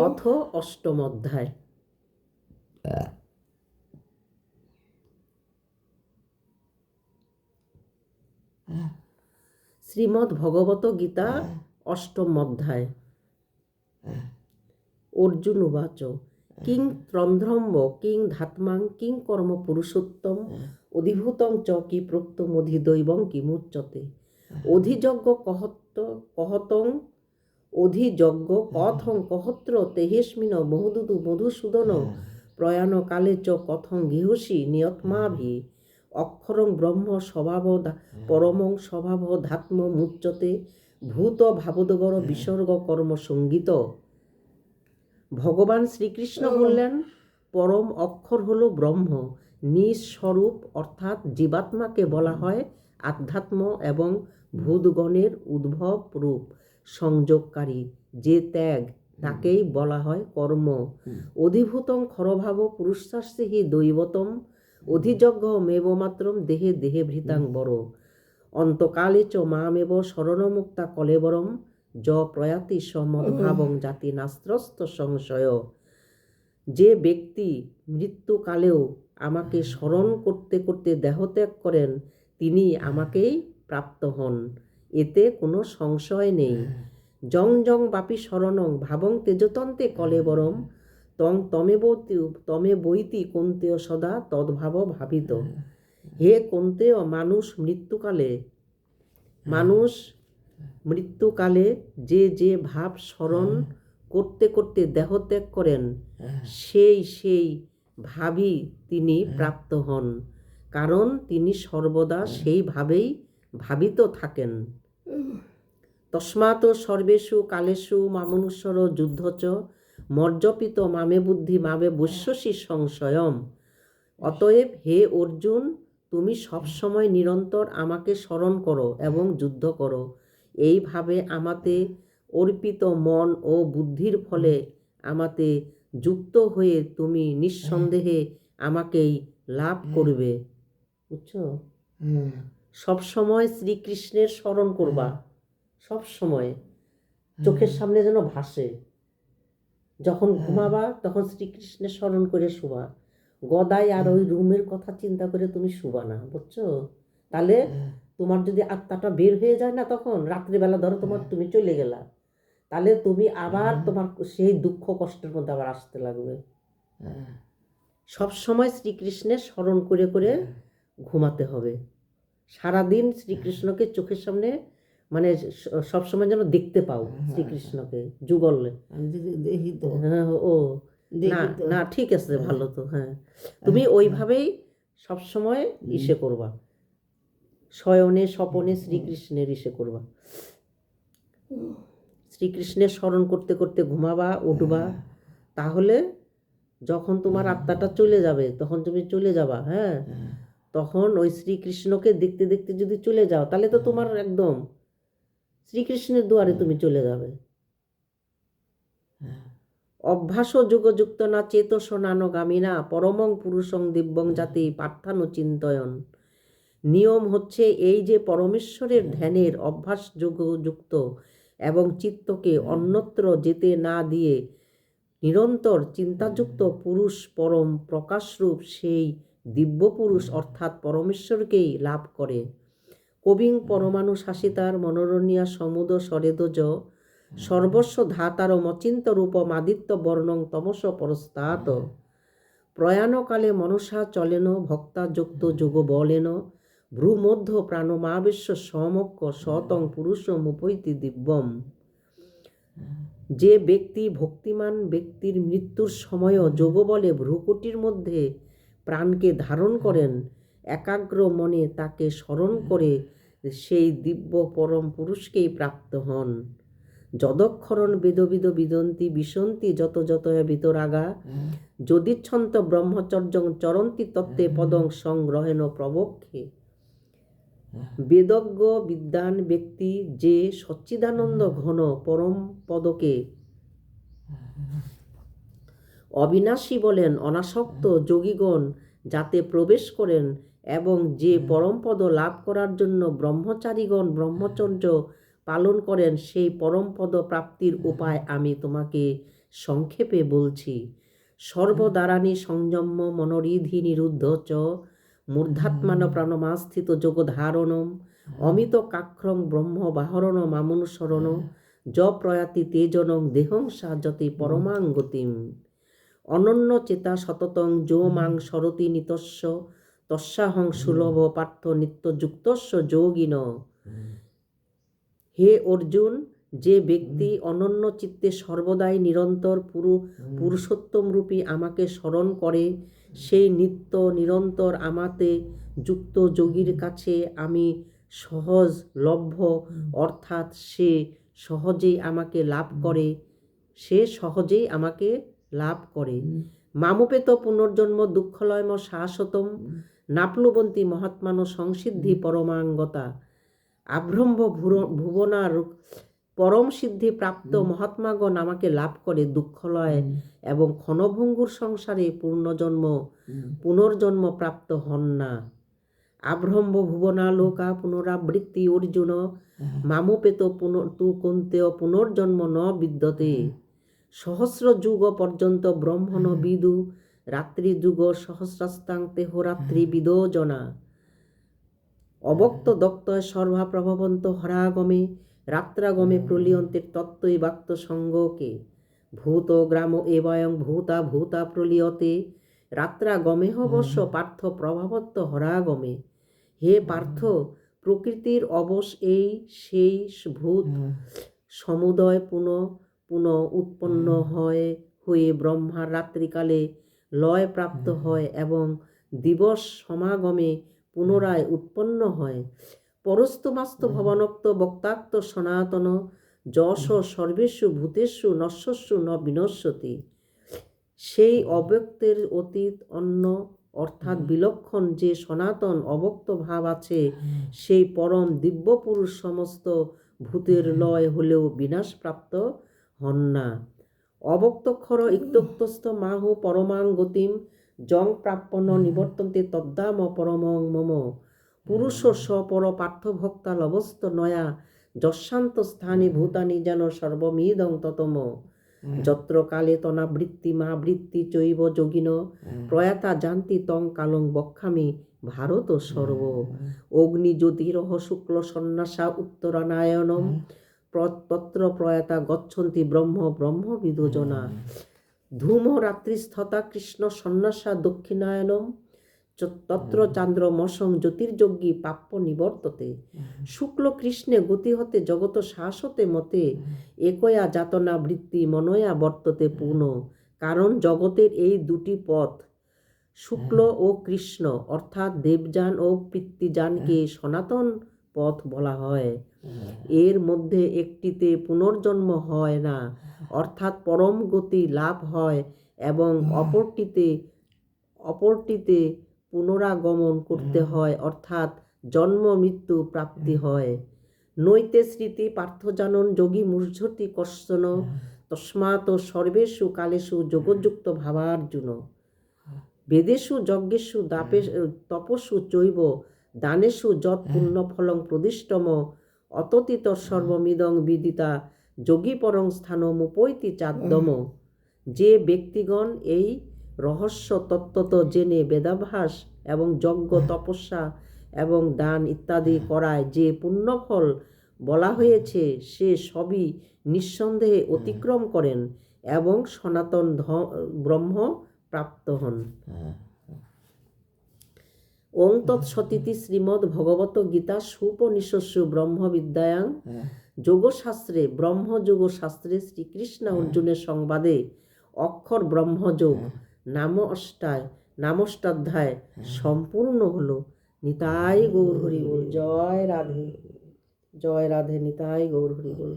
অথ অষ্টম অধ্যায়। শ্রীমদ্ ভগবত গীতা অষ্টম অধ্যায়। অর্জুন উবাচ কিং ত্রন্ধ্রম্ব কিং ধাত্মাং কিং কর্ম পুরুষোত্তম অধিভূতং চ কি প্রক্তমধিদৈবং কিমুচ্যতে অধিযজ্ঞ কহতং অধিযজ্ঞ কথং কহত্র তেহেস্মিন বহুদুতু মধুসূদন প্রয়াণ কালে চ কথং গৃহসী নিয়তমাভি অক্ষরং ব্রহ্ম স্বভাব পরমং স্বভাব ধাত্ম মুচ্যতে ভূত ভাবোদগর বিসর্গ কর্ম সঙ্গীত। ভগবান শ্রীকৃষ্ণ বললেন, পরম অক্ষর হল ব্রহ্ম। নিঃস্বরূপ অর্থাৎ জীবাত্মাকে বলা হয় আধ্যাত্ম এবং ভূতগণের উদ্ভব রূপ সংযোগকারী যে ত্যাগ তাকেই বলা হয় কর্ম। অধিভূতং খরভাব পুরুষাস্তে হি দৈবতম অধিযজ্ঞ মেবমাত্রম দেহে দেহে ভৃতাং বর অন্তকালে চ মামেব শরণমুক্তা কলেবরম য প্রয়াতি সমদ্ভাবং জাতি নাস্ত্রস্ত সংশয়। যে ব্যক্তি মৃত্যুকালেও আমাকে স্মরণ করতে করতে দেহত্যাগ করেন তিনি আমাকেই প্রাপ্ত হন, এতে কোনো সংশয় নেই। জং জং বাপি শরণং ভাবং তেজতন্তে কলেবরম তং তমে বৈতি কন্তেয় সদা তদ্ভাব ভাবিত। হে কন্তেয়, মানুষ মৃত্যুকালে যে যে ভাব স্মরণ করতে করতে দেহত্যাগ করেন সেই ভাবই তিনি প্রাপ্ত হন, কারণ তিনি সর্বদা সেই ভাবেই ভাবিত থাকেন। তস্মাৎ সর্বেষু কালেষু মামনুষ্যর যুদ্ধচ মর্যপিত মামে বুদ্ধি মামে বৈশ্যসী সংশয়ম। অতএব হে অর্জুন, তুমি সবসময় নিরন্তর আমাকে স্মরণ করো এবং যুদ্ধ করো। এইভাবে আমাতে অর্পিত মন ও বুদ্ধির ফলে আমাতে যুক্ত হয়ে তুমি নিঃসন্দেহে আমাকেই লাভ করবে। বুঝছো? সবসময় শ্রীকৃষ্ণের স্মরণ করবা, সব সময় চোখের সামনে যেন ভাসে। যখন ঘুমাবা তখন শ্রীকৃষ্ণের স্মরণ করে শুবা। গদাই আর ওই রুমের কথা চিন্তা করে তুমি শুবা না, বুঝছো? তাহলে তোমার যদি আত্মাটা বের হয়ে যায় না, তখন রাত্রিবেলা ধরো তুমি চলে গেলা, তাহলে তুমি আবার তোমার সেই দুঃখ কষ্টের মধ্যে আবার আসতে লাগবে। সব সময় শ্রীকৃষ্ণের স্মরণ করে করে ঘুমাতে হবে। সারাদিন শ্রীকৃষ্ণকে চোখের সামনে মানে সবসময় যেন দেখতে পাও শ্রীকৃষ্ণকে যুগলে। হ্যাঁ, ও না না, ঠিক আছে, ভালো তো। হ্যাঁ, তুমি ওইভাবেই সবসময় ইসে করবা, শয়নে স্বপনে শ্রীকৃষ্ণের ইসে করবা। শ্রীকৃষ্ণের স্মরণ করতে করতে ঘুমাবা, উঠবা, তাহলে যখন তোমার আত্মাটা চলে যাবে তখন তুমি চলে যাবা। হ্যাঁ, তখন ওই শ্রীকৃষ্ণকে দেখতে দেখতে যদি চলে যাও তাহলে তো তোমার একদম শ্রীকৃষ্ণের দুয়ারে তুমি চলে যাবে। অভ্যাস যুগযুক্ত না চেতসনানুগামিনা পরমং পুরুষং দিব্যং জাতি পার্থানু চিন্তয়ন। নিয়ম হচ্ছে এই যে পরমেশ্বরের ধ্যানের অভ্যাস যুগযুক্ত এবং চিত্তকে অন্যত্র যেতে না দিয়ে নিরন্তর চিন্তাযুক্ত পুরুষ পরম প্রকাশরূপ সেই দিব্য পুরুষ অর্থাৎ পরমেশ্বরকেই লাভ করে। কবিং পরমাণু শাসিতার মনোরণিয়া সমুদ সরেদজ সর্বস্ব ধাতার মচিন্ত রূপম আদিত্য বর্ণং তমস পরস্তাৎ প্রয়াণকালে মনসা চলেন ভক্তা যুক্ত যোগ বলেন ভ্রুমধ্য প্রাণমাবেশ্য সমক্ষ শতং পুরুষমুপৈতি দিব্যম। যে ব্যক্তি ভক্তিমান ব্যক্তির মৃত্যুর সময়ও যোগবলে ভ্রুকুটির মধ্যে প্রাণকে ধারণ করেন, একাগ্র মনে তাকে স্মরণ করে সেই দিব্য পরম পুরুষকেই প্রাপ্ত হন। যদক্ষরণ বেদবিদ বিদন্তি বিশন্তি যত যতয়া বিতরাগা যদিচ্ছন্ত ব্রহ্মচর্যং চরন্তি তত্ত্বে পদং সংগ্রহেণ প্রবক্ষে। বেদজ্ঞ বিদ্বান ব্যক্তি যে সচ্চিদানন্দ ঘন পরম পদকে অবিনাশী বলেন, অনাসক্ত যোগীগণ যাতে প্রবেশ করেন এবং যে পরমপদ লাভ করার জন্য ব্রহ্মচারীগণ ব্রহ্মচর্য পালন করেন সেই পরমপদ প্রাপ্তির উপায় আমি তোমাকে সংক্ষেপে বলছি। সর্বদারানি সংযম্য মনোরিধি নিরুদ্ধ চ মূর্ধাত্মান প্রাণমাস্থিত যোগধারণম অমিত কাক্ষরং ব্রহ্ম বাহরণ মামনুসরণ য প্রয়াতি তেজনং দেহং সাজতি পরমাং গতিম। অনন্য চেতা সততং যো মাং সরতি নিতস্য তস্যাহং সুলভ পার্থ নিত্যযুক্তস্য যোগিন। হে অর্জুন, যে ব্যক্তি অনন্য চিত্তে সর্বদাই নিরন্তর পুরুষোত্তমরূপী আমাকে স্মরণ করে, সেই নিত্য নিরন্তর আমাতে যুক্ত যোগীর কাছে আমি সহজলভ্য, অর্থাৎ সে সহজেই আমাকে লাভ করে। মামুপেত পুনর্জন্ম দুঃখলয়ম শাশ্বতম নাপ্লুবন্তি মহাত্মানো সংসিদ্ধি পরমাঙ্গতা। আভ্রম্ভ ভুবনার পরম সিদ্ধি প্রাপ্ত মহাত্মাগণ আমাকে লাভ করে দুঃখলয় এবং ক্ষণভঙ্গুর সংসারে পুনর্জন্ম প্রাপ্ত হন না। আভ্রম্ভ ভুবনালোকা পুনরাবৃত্তি অর্জুন মামুপেত তু কন্তেয় পুনর্জন্ম ন বিদ্যতে। সহস্র যুগ পর্যন্ত ব্রহ্ম ন বিদু রাত্রি যুগ সহস্রাস্তাং তেহ রাত্রি বিদো জনা। অবক্ত দক্তয় সর্বা প্রভবন্ত হরাগমে রাত্রাগমে প্রলীয়ন্তে তত্ত্বই বাক্ত সঙ্গকে। ভূত গ্রাম এবয়ং ভূতা ভূতা প্রলীয়তে রাত্রাগমে হবশ্য পার্থ প্রভাবত্ব হরাগমে। হে পার্থ, প্রকৃতির অবশ এই সেই ভূত সমুদয় পুনঃ উৎপন্ন হয়ে ব্রহ্মার রাত্রিকালে লয় প্রাপ্ত হয় এবং দিবস সমাগমে পুনরায় উৎপন্ন হয়। পরস্তমাস্ত ভবনক্ত বক্তাক্ত সনাতন যশ সর্বেষু ভূতেষু নশ্বস্যু ন বিনশ্যতি। সেই অব্যক্তের অতীত অন্য অর্থাৎ বিলক্ষণ যে সনাতন অবক্ত ভাব আছে, সেই পরম দিব্য পুরুষ সমস্ত ভূতের লয় হলেও বিনাশপ্রাপ্ত হন না। অবক্তক্ষর ইক্তোক্তস্থ মাহু পরমাং গতিম জং প্রাপ্যন নিবর্তন্তে তদ্দাম পরমং মম। পুরুষ স্বপর পার্থভক্তা লবস্ত নয়া যশান্ত স্থানে ভূতানি যেন সর্বমিদং ততম। যত্র কালে তনাবৃত্তি মা বৃত্তি চৈব যোগিন প্রয়াতা জানতি তং কালং বক্ষামি ভারত সর্ব। অগ্নি জ্যোতিরহ শুক্ল সন্ন্যাসা উত্তরানায়নম তত্র প্রয়াতা গচ্ছন্তি ব্রহ্মবিদো জনা। ধূম রাত্রিস্থতা কৃষ্ণ সন্ন্যাসা দক্ষিণায়নম তত্র চান্দ্রমসং জ্যোতির্যজ্ঞী পাপ্য নিবর্ততে। শুক্ল কৃষ্ণে গতি হতে জগত শাশ্বতে মতে একয়া যাতনা বৃত্তি মনয়া বর্ততে পূর্ণ। কারণ জগতের এই দুটি পথ শুক্ল ও কৃষ্ণ অর্থাৎ দেবযান ও পিতৃযানকে সনাতন পথ বলা হয়। এর মধ্যে একটিতে পুনর্জন্ম হয় না অর্থাৎ পরম গতি লাভ হয় এবং অপরটিতে পুনরাগমন করতে হয় অর্থাৎ জন্ম মৃত্যু প্রাপ্তি হয়। নৈতে স্মৃতি পার্থজানন যোগী মূর্ঝতি কশ্চন তস্মাৎ সর্বেষু কালেষু যোগযুক্ত ভাবার্জুন। বেদেষু যজ্ঞেষু তপস্যু চৈব দানেষু যৎ পুণ্যফলং প্রদিষ্টম অততিত সর্বমিদং বিদিতা যোগী পরং স্থানমুপৈতি চাদ্যম। যে ব্যক্তিগণ এই রহস্য তত্ত্বত জেনে বেদাভ্যাস এবং যজ্ঞ তপস্যা এবং দান ইত্যাদি করায় যে পুণ্যফল বলা হয়েছে, সে সবই নিঃসন্দেহে অতিক্রম করেন এবং সনাতন ব্রহ্ম প্রাপ্ত হন। ওং তৎসদিতি শ্রীমদ্ ভগবত গীতা সুপনিষৎসু ব্রহ্মবিদ্যায়াং যোগশাস্ত্রে ব্রহ্মযোগশাস্ত্রে শ্রীকৃষ্ণ অর্জুনের সংবাদে অক্ষর ব্রহ্মযোগ নামষ্টাধ্যায় সম্পূর্ণ হল। নিতাই গৌর হরি বল। জয় রাধে, জয় রাধে, নিতাই গৌর হরি বল।